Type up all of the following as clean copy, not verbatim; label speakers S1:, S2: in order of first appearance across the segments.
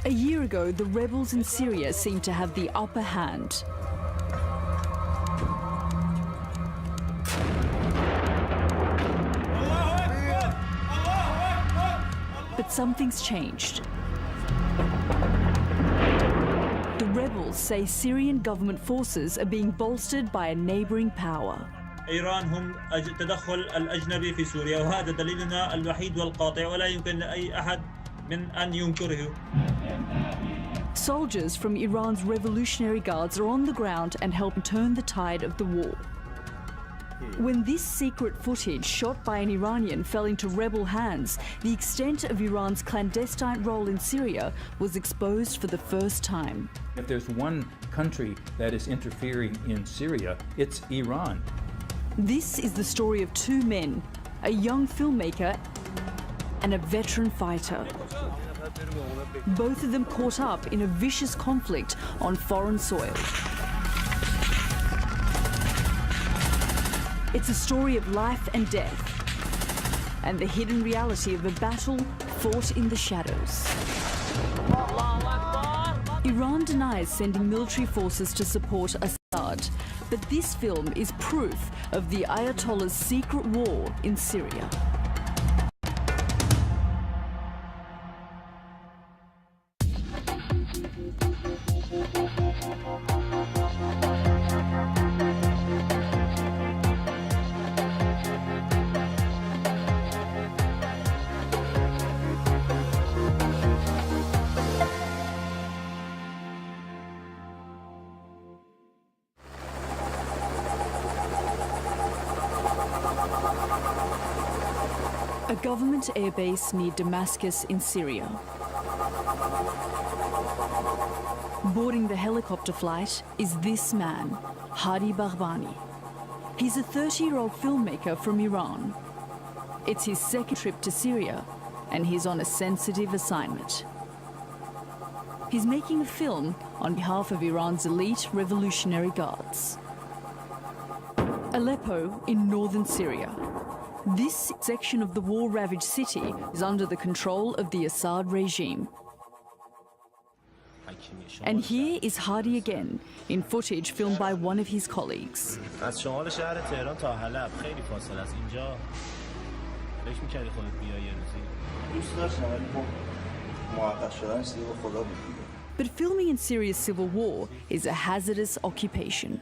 S1: A year ago, the rebels in Syria seemed to have the upper hand. But something's changed. The rebels say Syrian government forces are being bolstered by a neighbouring power.
S2: إيران هم التدخل الأجنبي في سوريا وهذا دليلنا الوحيد والقاطع ولا يمكن لأي أحد من أن ينكره.
S1: Soldiers from Iran's Revolutionary Guards are on the ground and help turn the tide of the war. When this secret footage shot by an Iranian fell into rebel hands, the extent of Iran's clandestine role in Syria was exposed for the first time.
S3: If there's one country that is interfering in Syria, it's Iran.
S1: This is the story of two men, a young filmmaker and a veteran fighter. Both of them caught up in a vicious conflict on foreign soil. It's a story of life and death and the hidden reality of a battle fought in the shadows. Iran denies sending military forces to support Assad, but this film is proof of the Ayatollah's secret war in Syria. A government airbase near Damascus in Syria. Boarding the helicopter flight is this man, Hadi Baghbani. He's a 30-year-old filmmaker from Iran. It's his second trip to Syria, and he's on a sensitive assignment. He's making a film on behalf of Iran's elite Revolutionary Guards. Aleppo in northern Syria. This section of the war-ravaged city is under the control of the Assad regime. And here is Hadi again, in footage filmed by one of his colleagues. But filming in Syria's civil war is a hazardous occupation.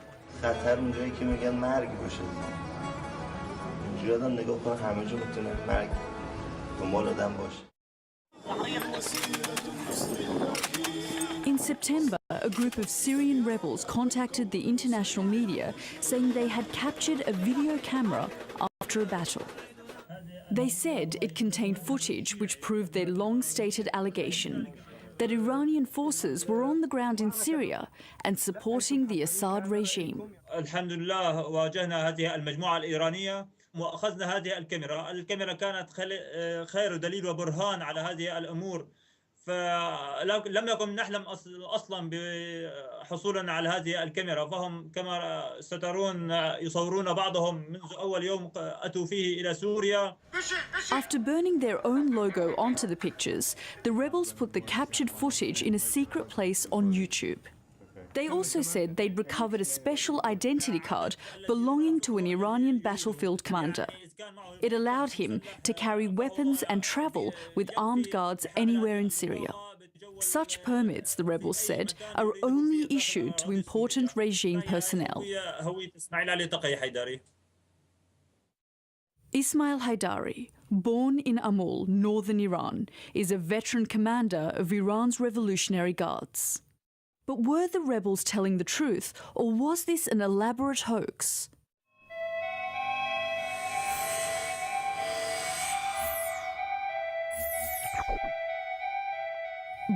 S1: In September, a group of Syrian rebels contacted the international media saying they had captured a video camera after a battle. They said it contained footage which proved their long-stated allegation that Iranian forces were on the ground in Syria and supporting the Assad regime.
S2: Alhamdulillah, واجهنا هذه المجموعة الإيرانية وأخذنا هذه الكاميرا. الكاميرا كانت خير دليل وبرهان على هذه الأمور. فلم يكن نحلم أصلا بحصولنا على هذه الكاميرا، فهم كما سترون يصورون بعضهم منذ أول يوم أتوا فيه إلى سوريا.
S1: After burning their own logo onto the pictures, the rebels put the captured footage in a secret place on YouTube. They also said they'd recovered a special identity card belonging to an Iranian battlefield commander. It allowed him to carry weapons and travel with armed guards anywhere in Syria. Such permits, the rebels said, are only issued to important regime personnel. Ismail Haidari, born in Amul, northern Iran, is a veteran commander of Iran's Revolutionary Guards. But were the rebels telling the truth, or was this an elaborate hoax?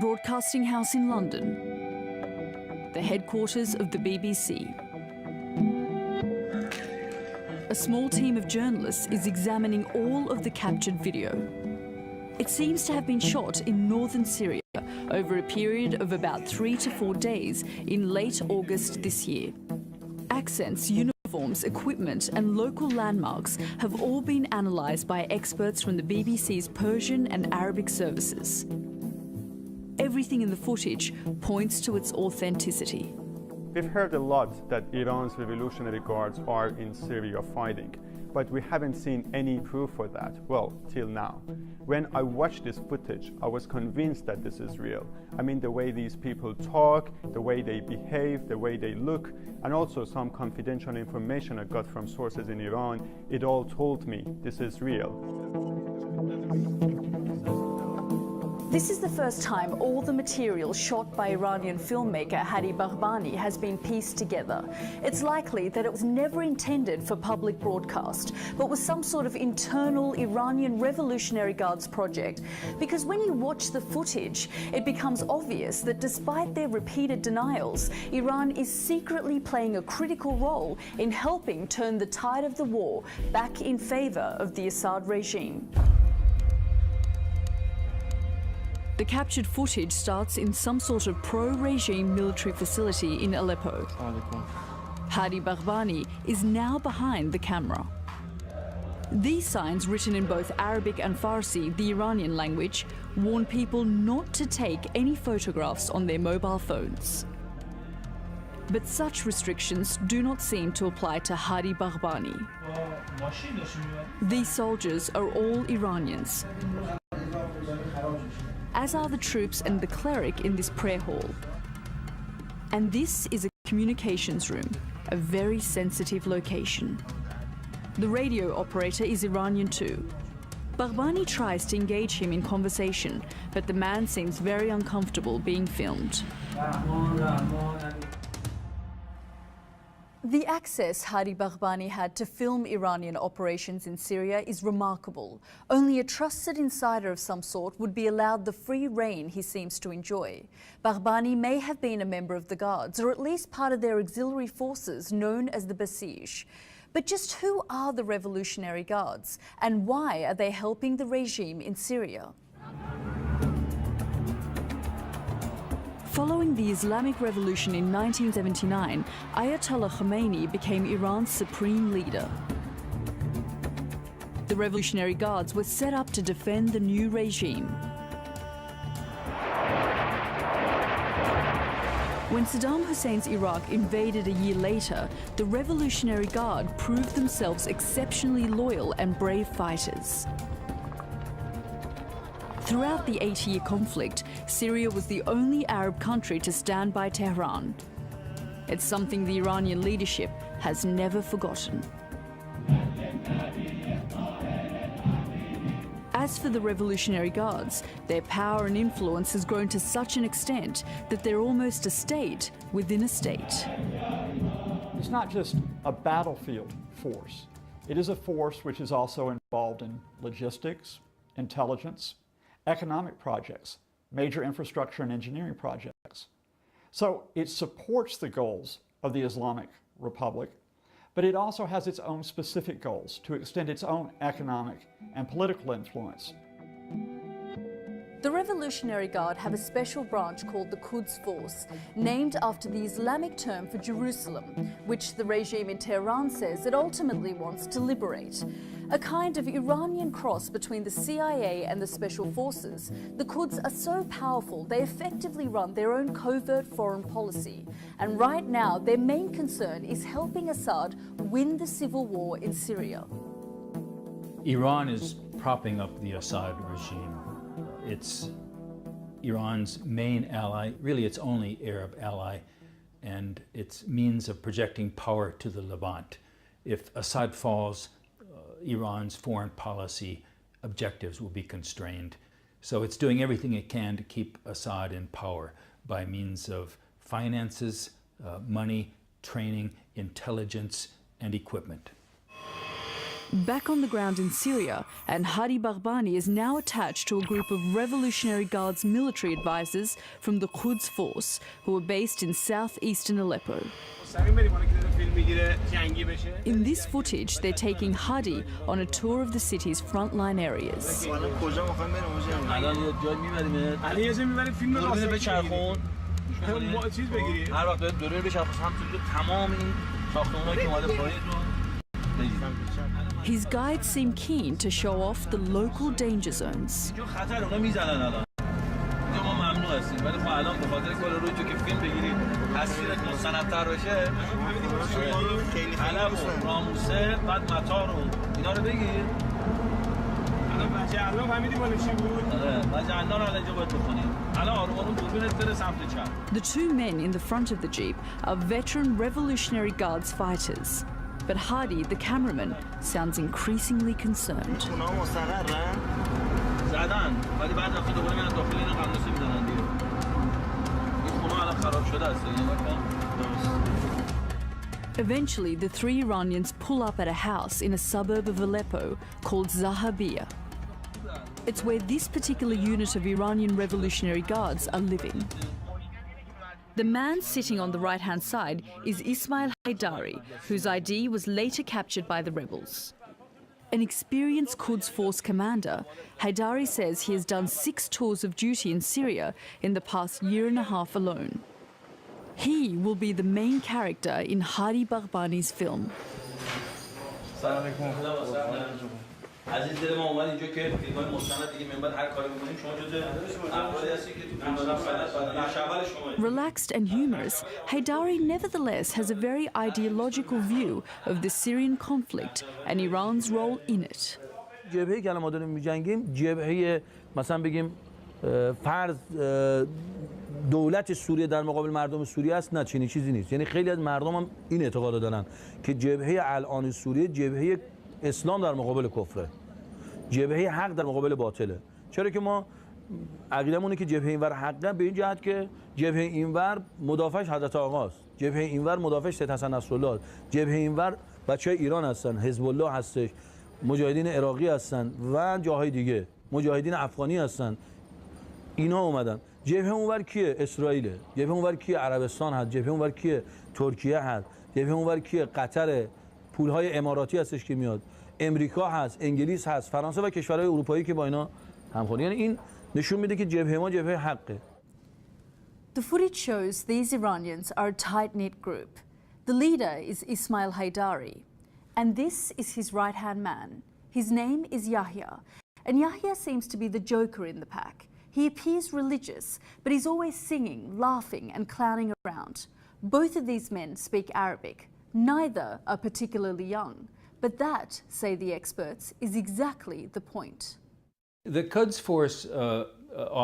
S1: Broadcasting House in London, the headquarters of the BBC. A small team of journalists is examining all of the captured video. It seems to have been shot in northern Syria over a period of about 3 to 4 days in late August this year. Accents, uniforms, equipment and local landmarks have all been analysed by experts from the BBC's Persian and Arabic services. everything in the footage points to its authenticity.
S4: We've heard a lot that Iran's Revolutionary Guards are in Syria fighting, but we haven't seen any proof for that, well, till now. When I watched this footage, I was convinced that this is real. I mean, the way these people talk, the way they behave, the way they look, and also some confidential information I got from sources in Iran, it all told me this is real.
S1: This is the first time all the material shot by Iranian filmmaker Hadi Baghbani has been pieced together. It's likely that it was never intended for public broadcast, but was some sort of internal Iranian Revolutionary Guards project. Because when you watch the footage, it becomes obvious that despite their repeated denials, Iran is secretly playing a critical role in helping turn the tide of the war back in favor of the Assad regime. The captured footage starts in some sort of pro-regime military facility in Aleppo. Hadi Baghbani is now behind the camera. These signs, written in both Arabic and Farsi, the Iranian language, warn people not to take any photographs on their mobile phones. But such restrictions do not seem to apply to Hadi Baghbani. These soldiers are all Iranians, as are the troops and the cleric in this prayer hall. And this is a communications room, a very sensitive location. The radio operator is Iranian too. Baghbani tries to engage him in conversation, but the man seems very uncomfortable being filmed. The access Hadi Baghbani had to film Iranian operations in Syria is remarkable. Only a trusted insider of some sort would be allowed the free rein he seems to enjoy. Baghbani may have been a member of the Guards, or at least part of their auxiliary forces known as the Basij. But just who are the Revolutionary Guards, and why are they helping the regime in Syria? Following the Islamic Revolution in 1979, Ayatollah Khomeini became Iran's supreme leader. The Revolutionary Guards were set up to defend the new regime. When Saddam Hussein's Iraq invaded a year later, the Revolutionary Guard proved themselves exceptionally loyal and brave fighters. Throughout the 8-year conflict, Syria was the only Arab country to stand by Tehran. It's something the Iranian leadership has never forgotten. As for the Revolutionary Guards, their power and influence has grown to such an extent that they're almost a state within a state.
S5: It's not just a battlefield force. It is a force which is also involved in logistics, intelligence, economic projects, major infrastructure and engineering projects. So it supports the goals of the Islamic Republic, but it also has its own specific goals to extend its own economic and political influence.
S1: The Revolutionary Guard have a special branch called the Quds Force, named after the Islamic term for Jerusalem, which the regime in Tehran says it ultimately wants to liberate. A kind of Iranian cross between the CIA and the Special Forces, the Quds are so powerful they effectively run their own covert foreign policy. And right now, their main concern is helping Assad win the civil war in Syria.
S3: Iran is propping up the Assad regime. It's Iran's main ally, really its only Arab ally, and its means of projecting power to the Levant. If Assad falls, Iran's foreign policy objectives will be constrained. So it's doing everything it can to keep Assad in power by means of finances, money, training, intelligence, and equipment.
S1: Back on the ground in Syria, and Hadi Baghbani is now attached to a group of Revolutionary Guards military advisors from the Quds Force, who are based in southeastern Aleppo. In this footage, they're taking Hadi on a tour of the city's frontline areas. His guides seem keen to show off the local danger zones.
S6: هستیم ولی خب الان به خاطر کل روی تو که فیلم بگیری تصویرت مستندتر بشه حلب و راموسه بعد مطار و اینا رو بگیر الان بچه الله فهمیدی بالا چی بود؟ بچه الله رو الان اینجا باید بخونیم الان آروم آروم دوربینت بره سمت چپ.
S1: The two men in the front of the Jeep are veteran Revolutionary Guards fighters. But Hardy, the cameraman, sounds increasingly concerned.
S6: زدن ولی بعد وقتی دوباره میرن داخل این قناسی میزنن دیگه. این خونه الان خراب شده است
S1: Eventually, the three Iranians pull up at a house in a suburb of Aleppo called Zahabiya. It's where this particular unit of Iranian Revolutionary Guards are living. The man sitting on the right-hand side is Ismail Haidari, whose ID was later captured by the rebels. An experienced Quds Force commander, Haidari says he has done 6 tours of duty in Syria in the past year and a half alone. He will be the main character in Hadi Baghbani's film.
S6: عزیز دل ما اومد اینجا که فیلم‌های مستند دیگه من بعد هر کاری بکنیم شما جزء افرادی هستی که تو فیلم‌ها شغال شما.
S1: Relaxed and humorous, Haidari nevertheless has a very ideological view of the Syrian conflict and Iran's role in it.
S6: جبهه‌ای که الان ما داریم می‌جنگیم جبهه مثلا بگیم فرض دولت سوریه در مقابل مردم سوریه است نه چنین چیزی نیست. یعنی خیلی از مردم هم این اعتقاد دارن که جبهه الان سوریه جبهه اسلام در مقابل کفره. جبهه حق در مقابل باطله. چرا که ما عقیدمونه که جبهه اینور حقه به این جهت که جبهه اینور مدافعش حضرت آقاست. جبهه اینور مدافعش سید حسن نصرالله. جبهه اینور بچهای ایران هستن، حزب الله هستش، مجاهدین عراقی هستن و جاهای دیگه، مجاهدین افغانی هستن. اینا اومدن. جبهه اونور کیه؟ اسرائیل. جبهه اونور کیه؟ عربستان هست. جبهه اونور کیه؟ ترکیه هست. جبهه اونور کیه؟ قطر. پولهای اماراتی هستش که میاد. امریکا هست، انگلیس هست، فرانسه و کشورهای اروپایی که با اینا همخوانی. یعنی این نشون میده که جبهه ما جبهه حقه.
S1: The footage shows these Iranians are a tight-knit group. The leader is Ismail Haidari, and this is his right-hand man. His name is Yahya, and Yahya seems to be the joker in the pack. He appears religious, but he's always singing, laughing and clowning around. Both of these men speak Arabic. Neither are particularly young, but that, say the experts, is exactly the point.
S3: The Quds Force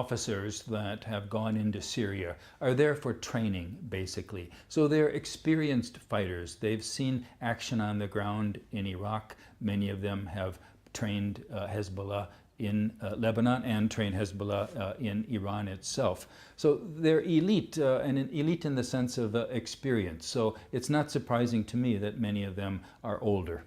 S3: officers that have gone into Syria are there for training, basically. So they're experienced fighters. They've seen action on the ground in Iraq. Many of them have trained Hezbollah in Lebanon and trained Hezbollah in Iran itself. So they're elite, and elite in the sense of experience. So it's not surprising to me that many of them are older.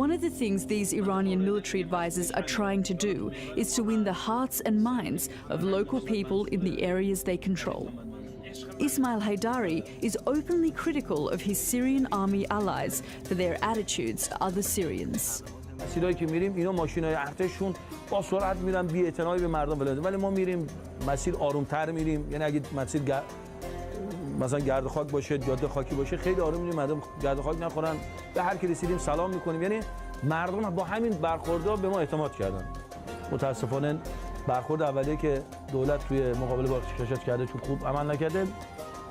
S1: One of the things these Iranian military advisors are trying to do is to win the hearts and minds of local people in the areas they control. Ismail Haidari is openly critical of his Syrian army allies for their attitudes to other Syrians.
S6: مسیرایی که میریم اینا ماشینای ارتششون با سرعت میرن بی اعتنایی به مردم ولایت، ولی ما میریم مسیر آرومتر میریم. یعنی اگه مسیر مثلا گرد خاک باشه، جاده خاکی باشه، خیلی آروم میریم، مردم گرد خاک نخورن، به هر کی رسیدیم سلام میکنیم. یعنی مردم با همین برخوردها به ما اعتماد کردن. متاسفانه برخورد اولیه که دولت توی مقابله با ارتشات کرده چون خوب عمل نکرده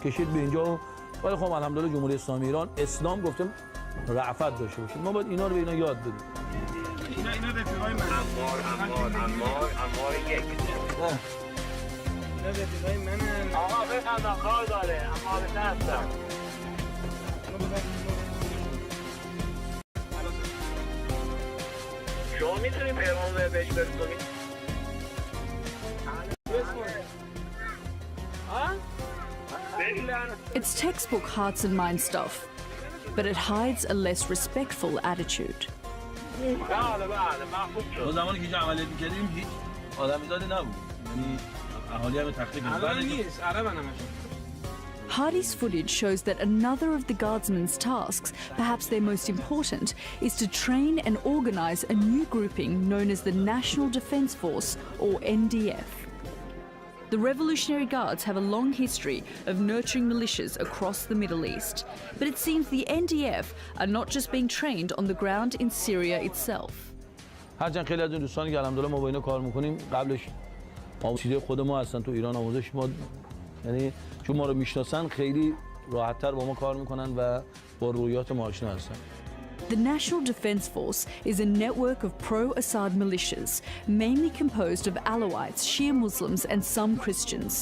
S6: کشید به اینجا. ولی خب الحمدلله جمهوری اسلامی ایران اسلام گفتم رأفت داشته باشید. ما باید اینا رو به اینا یاد بدیم.
S7: اینا رفیقای من. عمار یک. اینا رفیقای منن. آقا بفرما کار داره. اما بهتر هستم. شما میتونی پیغام بهش برسونید؟
S1: It's textbook hearts and minds stuff, but it hides a less respectful attitude.
S6: ما زمانی که عملیات می‌کردیم هیچ آدمیزادی نبود. یعنی اهالی هم تخریب
S7: نیست. عربن همشون.
S1: Hardy's footage shows that another of the guardsmen's tasks, perhaps their most important, is to train and organise a new grouping known as the National Defence Force, or NDF. The Revolutionary Guards have a long history of nurturing militias across the Middle East, but it seems the NDF are not just being trained on the ground in Syria itself.
S6: هرچند خیلی از دوستانی که الحمدلله ما با اینا کار میکنیم قبلش چیزای خود ما هستن تو ایران آموزش ما، یعنی چون ما رو میشناسن خیلی راحت‌تر با ما کار میکنن و با رویات ما آشنا هستن.
S1: The National Defence Force is a network of pro-Assad militias, mainly composed of Alawites, Shia Muslims and some Christians.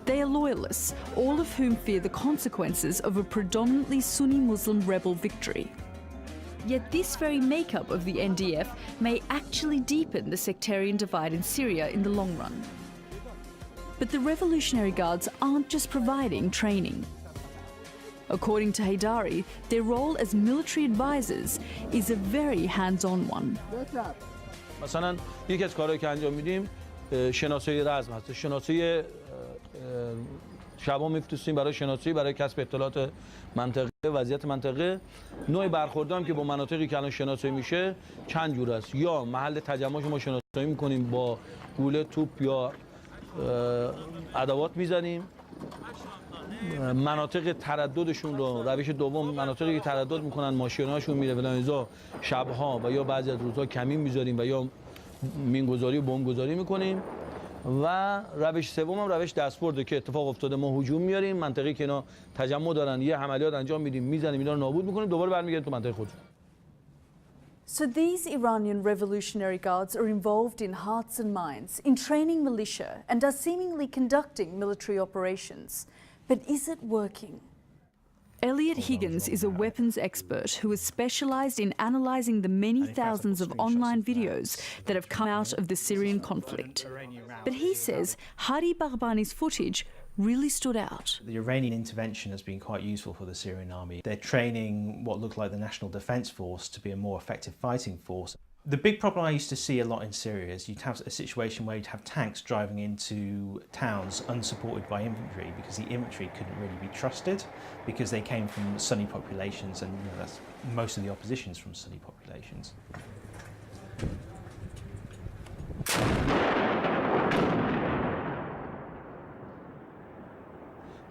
S1: They are loyalists, all of whom fear the consequences of a predominantly Sunni Muslim rebel victory. Yet this very makeup of the NDF may actually deepen the sectarian divide in Syria in the long run. But the Revolutionary Guards aren't just providing training. According to Haydari, their role as military advisors is a very hands-on one.
S6: مثلا یکی از کارهایی که انجام میدیم شناسایی رزم هست. شناسایی شبا میفرستیم برای شناسایی، برای کسب اطلاعات منطقه، وضعیت منطقه. نوع برخوردام که با مناطقی که الان شناسایی میشه چند جور است. یا محل تجمعش ما شناسایی میکنیم با گوله، توپ یا ادوات میزنیم. مناطق ترددشون رو، روش دوم مناطقی که تردد میکنن ماشیناشون میره ولایزا شبها و یا بعضی از روزها کمین میذاریم و یا مینگذاری و بمبگذاری میکنیم. و روش سوم هم روش دستبرده که اتفاق افتاده ما هجوم میاریم، منطقه‌ای که اینا تجمع دارن یه عملیات انجام میدیم، میزنیم، اینا رو نابود میکنیم، دوباره برمیگردیم تو منطقه خودشون.
S1: So these Iranian Revolutionary Guards are involved in hearts and minds, in training militia, and are seemingly conducting military operations. But is it working? Elliot Higgins is a weapons expert who has specialised in analysing the many thousands of online videos that have come out of the Syrian conflict. But he says Hadi Baghbani's footage really stood out.
S8: The Iranian intervention has been quite useful for the Syrian army. They're training what looked like the National Defence Force to be a more effective fighting force. The big problem I used to see a lot in Syria is you'd have a situation where you'd have tanks driving into towns unsupported by infantry because the infantry couldn't really be trusted because they came from Sunni populations, and that's most of the opposition's from Sunni populations.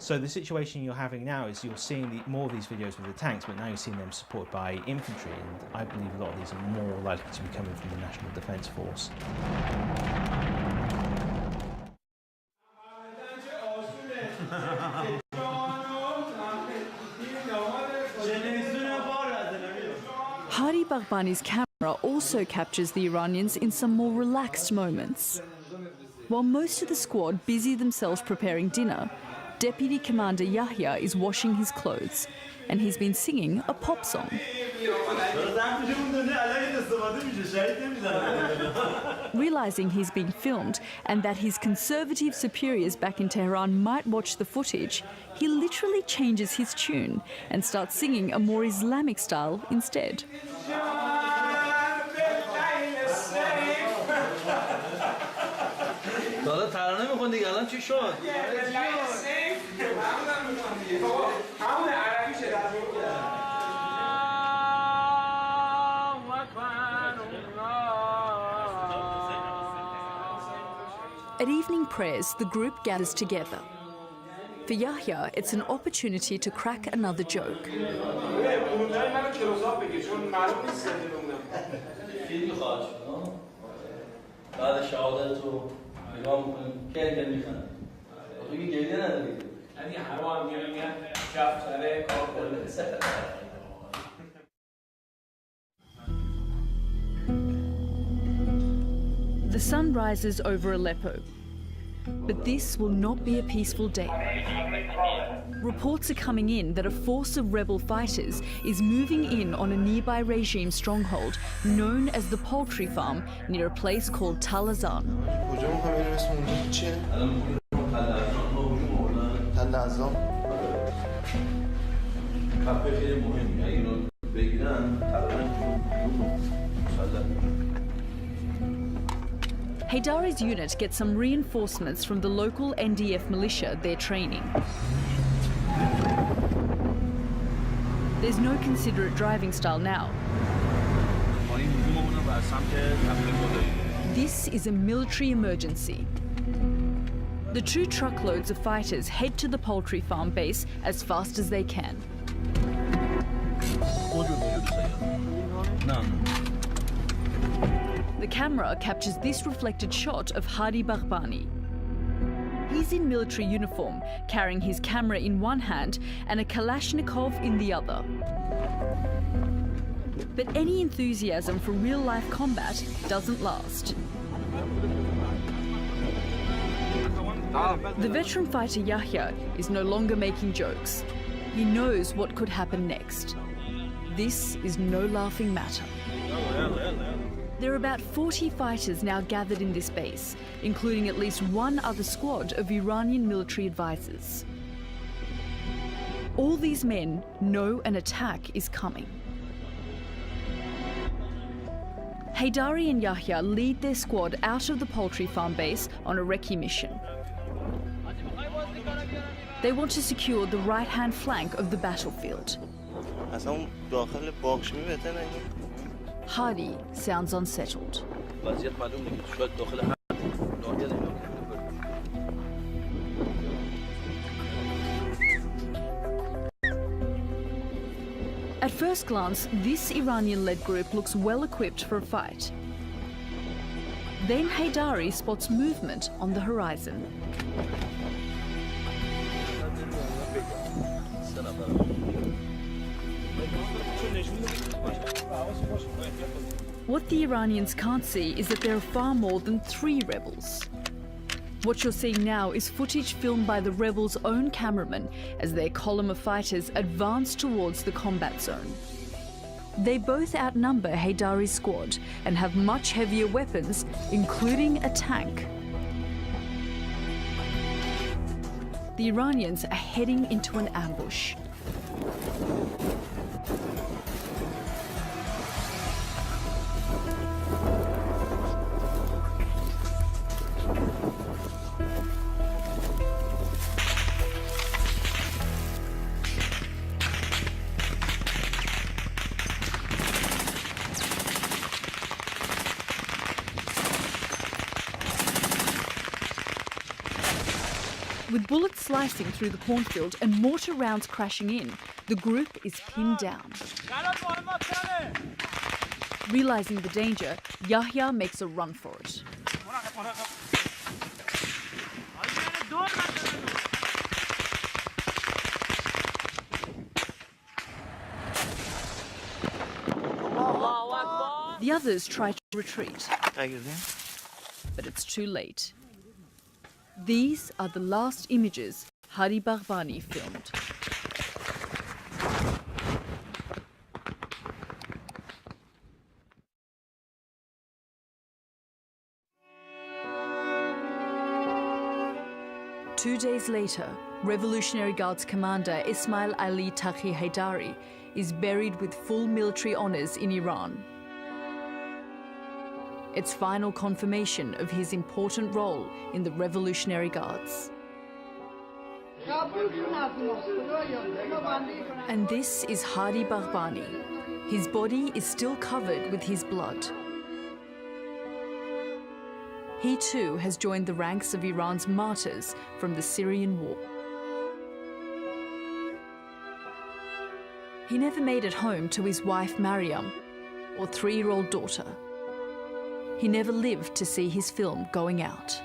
S8: So the situation you're having now is you're seeing more of these videos with the tanks, but now you're seeing them supported by infantry, and I believe a lot of these are more likely to be coming from the National Defence Force.
S1: Hadi Baghbani's camera also captures the Iranians in some more relaxed moments. While most of the squad busy themselves preparing dinner, Deputy Commander Yahya is washing his clothes, and he's been singing a pop song. Realising he's being filmed and that his conservative superiors back in Tehran might watch the footage, he literally changes his tune and starts singing a more Islamic style instead. At evening prayers, the group gathers together. For Yahya, it's an opportunity to crack another joke. The sun rises over Aleppo, but this will not be a peaceful day. Reports are coming in that a force of rebel fighters is moving in on a nearby regime stronghold known as the Poultry Farm near a place called Tal Azan. Haydari's unit gets some reinforcements from the local NDF militia they're training. There's no considerate driving style now. This is a military emergency. The 2 truckloads of fighters head to the poultry farm base as fast as they can. The camera captures this reflected shot of Hadi Baghbani. He's in military uniform, carrying his camera in one hand and a Kalashnikov in the other. But any enthusiasm for real-life combat doesn't last. The veteran fighter Yahya is no longer making jokes. He knows what could happen next. This is no laughing matter. There are about 40 fighters now gathered in this base, including at least one other squad of Iranian military advisors. All these men know an attack is coming. Haydari and Yahya lead their squad out of the poultry farm base on a recce mission. They want to secure the right-hand flank of the battlefield. Hadi sounds unsettled. At first glance, this Iranian-led group looks well equipped for a fight. Then Haydari spots movement on the horizon. What the Iranians can't see is that there are far more than 3 rebels. What you're seeing now is footage filmed by the rebels' own cameramen as their column of fighters advance towards the combat zone. They both outnumber Haydari's squad and have much heavier weapons, including a tank. The Iranians are heading into an ambush. With bullets slicing through the cornfield and mortar rounds crashing in, the group is pinned down. Realizing the danger, Yahya makes a run for it. The others try to retreat, but it's too late. These are the last images Hadi Baghbani filmed. Two days later, Revolutionary Guards commander Ismail Ali Taqi Haydari is buried with full military honours in Iran. It's final confirmation of his important role in the Revolutionary Guards. And this is Hadi Baghbani. His body is still covered with his blood. He too has joined the ranks of Iran's martyrs from the Syrian war. He never made it home to his wife Maryam or 3-year-old daughter. He never lived to see his film going out.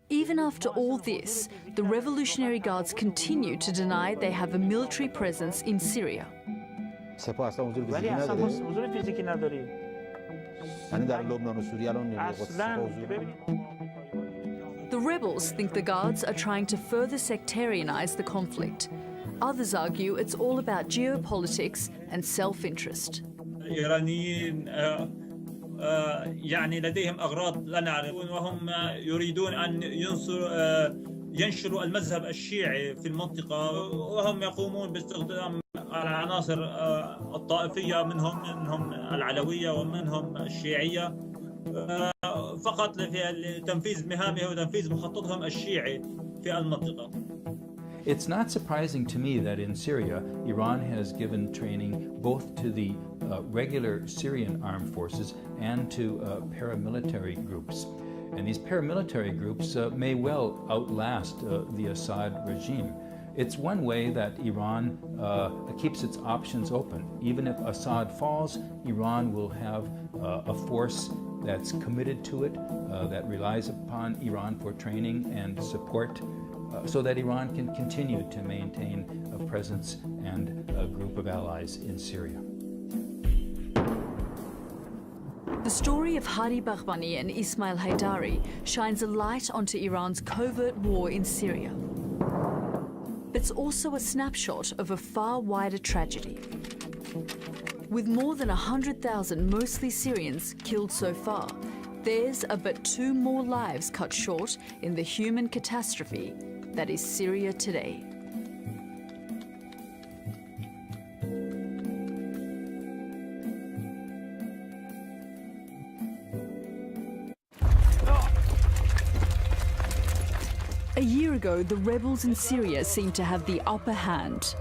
S1: Even after all this, the Revolutionary Guards continue to deny they have a military presence in Syria. The rebels think the Guards are trying to further sectarianize the conflict. Others argue it's all about geopolitics and self-interest.
S2: الإيرانيين يعني لديهم أغراض لا نعرف وهم يريدون أن ينشروا المذهب الشيعي في المنطقة وهم يقومون باستخدام العناصر الطائفية منهم العلوية ومنهم الشيعية فقط لتنفيذ مهامهم وتنفيذ مخططهم الشيعي في المنطقة.
S3: It's not surprising to me that in Syria, Iran has given training both to the regular Syrian armed forces and to paramilitary groups. And these paramilitary groups may well outlast the Assad regime. It's one way that Iran keeps its options open. Even if Assad falls, Iran will have a force that's committed to it, that relies upon Iran for training and support, so that Iran can continue to maintain a presence and a group of allies in Syria.
S1: The story of Hadi Bahbani and Ismail Haidari shines a light onto Iran's covert war in Syria. It's also a snapshot of a far wider tragedy. With more than 100,000 mostly Syrians killed so far, there's but 2 more lives cut short in the human catastrophe that is Syria today. A year ago, the rebels in Syria seemed to have the upper hand.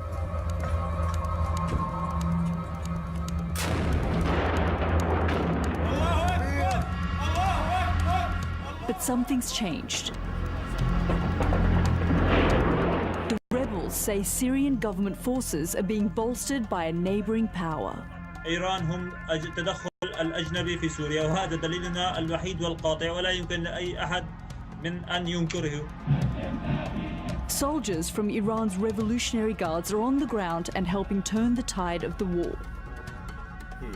S1: But something's changed. The rebels say Syrian government forces are being bolstered by a neighboring power.
S2: إيران هم التدخل الأجنبي في سوريا، وهذا دليلنا الوحيد والقاطع ولا يمكن لأي أحد من أن ينكره.
S1: Soldiers from Iran's Revolutionary Guards are on the ground and helping turn the tide of the war.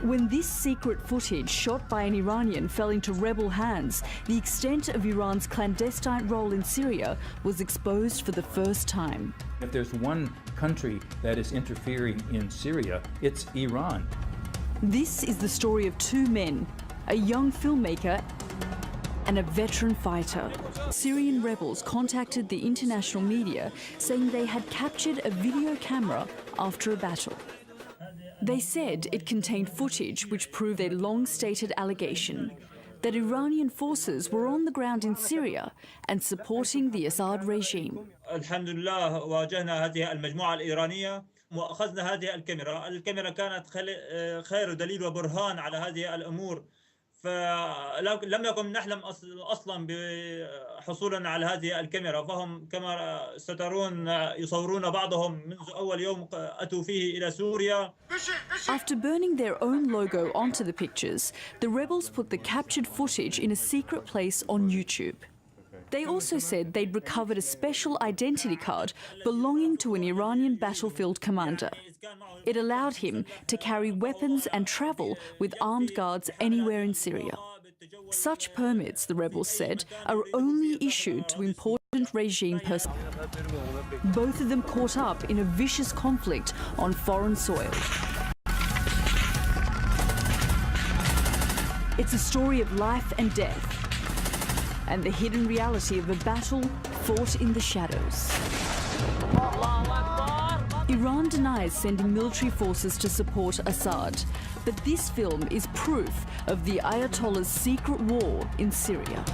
S1: When this secret footage shot by an Iranian fell into rebel hands, the extent of Iran's clandestine role in Syria was exposed for the first time.
S3: If there's one country that is interfering in Syria, it's Iran.
S1: This is the story of 2 men, a young filmmaker and a veteran fighter. Syrian rebels contacted the international media saying they had captured a video camera after a battle. They said it contained footage which proved a long-stated allegation that Iranian forces were on the ground in Syria and supporting the Assad regime.
S2: الحمد لله واجهنا هذه المجموعة الإيرانية وأخذنا هذه الكاميرا. الكاميرا كانت خير دليل وبرهان على هذه الأمور. فلم يكن نحلم أصلا بحصولنا على هذه الكاميرا، فهم كما سترون يصورون بعضهم منذ أول يوم أتوا فيه إلى سوريا.
S1: After burning their own logo onto the pictures, the rebels put the captured footage in a secret place on YouTube. They also said they'd recovered a special identity card belonging to an Iranian battlefield commander. It allowed him to carry weapons and travel with armed guards anywhere in Syria. Such permits, the rebels said, are only issued to important regime personnel. Both of them caught up in a vicious conflict on foreign soil. It's a story of life and death, and the hidden reality of a battle fought in the shadows. Iran denies sending military forces to support Assad, but this film is proof of the Ayatollah's secret war in Syria.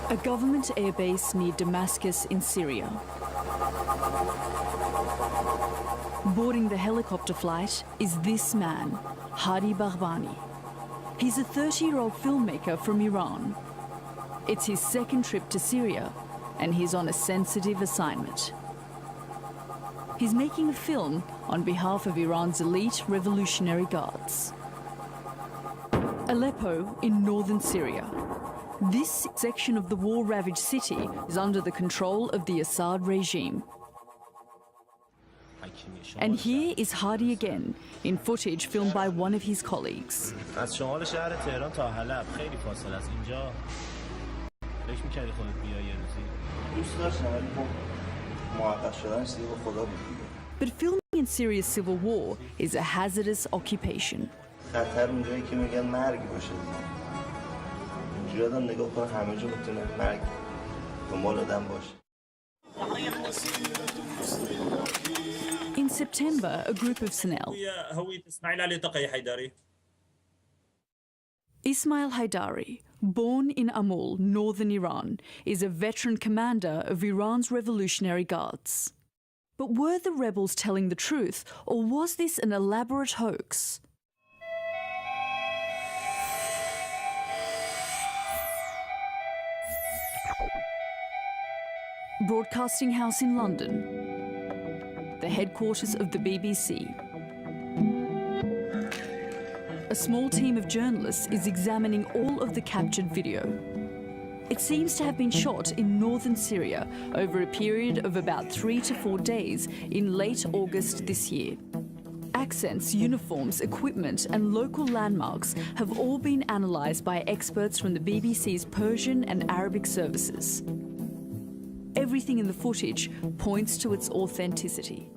S1: A government airbase near Damascus in Syria. Boarding the helicopter flight is this man, Hadi Bahbani. He's a 30-year-old filmmaker from Iran. It's his second trip to Syria, and he's on a sensitive assignment. He's making a film on behalf of Iran's elite Revolutionary Guards. Aleppo in northern Syria. This section of the war-ravaged city is under the control of the Assad regime. And here is Hadi again, in footage filmed by one of his colleagues. But filming in Syria's civil war is a hazardous occupation.
S9: آدم نگاه کنه همه جا میتونه مرگ دنبال آدم باشه.
S1: In September, a group of Sanel,
S2: هي هوية إسماعيل علي تقي حيدري.
S1: Ismail Haidari, born in Amul, northern Iran, is a veteran commander of Iran's Revolutionary Guards. But were the rebels telling the truth, or was this an elaborate hoax? Broadcasting House in London, the headquarters of the BBC. A small team of journalists is examining all of the captured video. It seems to have been shot in northern Syria over a period of about 3 to 4 days in late August this year. Accents, uniforms, equipment and local landmarks have all been analysed by experts from the BBC's Persian and Arabic services. Everything in the footage points to its authenticity.